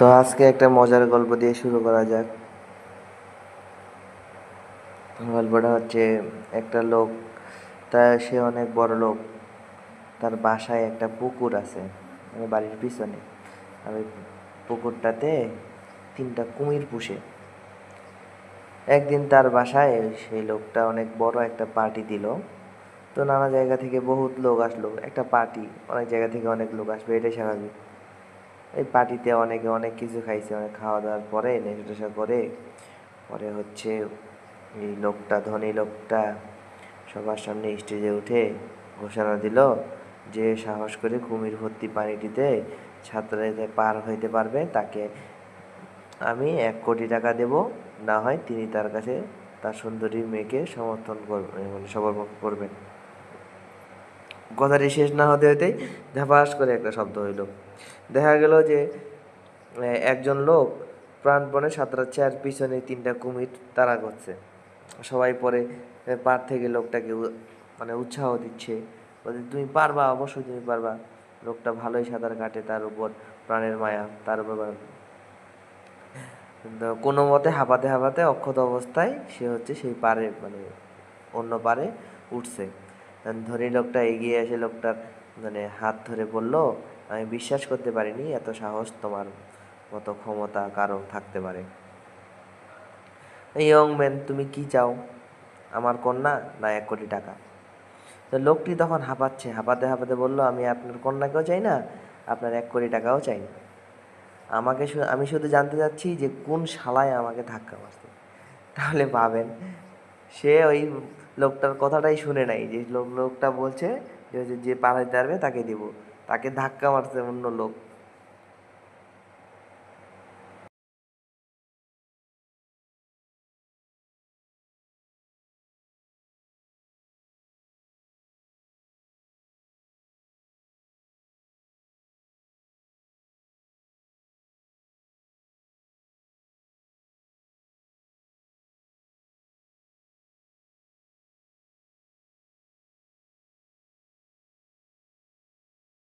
তো আজকে একটা মজার গল্প দিয়ে শুরু করা যাক। গল্পটা হচ্ছে, একটা লোক, সে অনেক বড় লোক। তার বাসায় একটা পুকুর আছে, মানে বাড়ির পিছনে। আর ওই পুকুরটাতে 3টা কুমির পুষে। একদিন তার বাসায় সেই লোকটা অনেক বড় একটা পার্টি দিল। তো নানা জায়গা থেকে বহুত লোক আসলো, একটা পার্টি, অনেক জায়গা থেকে অনেক লোক আসবে, এটাই স্বাভাবিক। এই পার্টিতে অনেকে অনেক কিছু খাইছে, অনেক খাওয়া দাওয়ার পরে নেশা টেশা করে পরে হচ্ছে এই লোকটা, ধনী লোকটা, সবার সামনে স্টেজে উঠে ঘোষণা দিল যে সাহস করে কুমির ভর্তি পানিটিতে সাঁতরাইতে পার হইতে পারবে তাকে আমি 1 কোটি টাকা দেব, না হয় তিনি তার কাছে তার সুন্দরী মেয়েকে সমর্থন করবেন, মানে সমর্পণ করবেন। কথাটি শেষ না হতে হতেই ঝাপাস করে একটা শব্দ হইল। দেখা গেল যে একজন লোক প্রাণপণে সাঁতরাচ্ছে আর পিছনে 3টা কুমির তাড়া করছে। সবাই পরে পার থেকে লোকটাকে মানে উৎসাহ দিচ্ছে, বলছে তুমি পারবা, অবশ্যই তুমি পারবা। লোকটা ভালোই সাঁতার কাটে, তার উপর প্রাণের মায়া, তার উপর কিন্তু কোনো মতে হাঁপাতে হাঁপাতে অক্ষত অবস্থায় সে হচ্ছে সেই পারে, মানে অন্য পারে উঠছে। ধনী লোকটা এগিয়ে এসে লোকটার মানে হাত ধরে বলল, আমি বিশ্বাস করতে পারিনি এত সাহস তোমার মতো ক্ষমতা কারো থাকতে পারে। ইয়ং ম্যান, তুমি কি চাও, আমার কন্যা না 1 কোটি টাকা? তো লোকটি তখন হাঁপাচ্ছে, হাঁপাতে হাঁপাতে বলল, আমি আপনার কন্যাকেও চাই না, আপনার 1 কোটি টাকাও চাই না। আমি শুধু জানতে চাচ্ছি যে কোন শালায় আমাকে ধাক্কা মারছে। তাহলে পাবেন, সে ওই লোকটার কথাটাই শুনে নাই, যে লোকটা বলছে যে যে পার হইতে পারবে তাকে দিব, তাকে ধাক্কা মারছে অন্য লোক।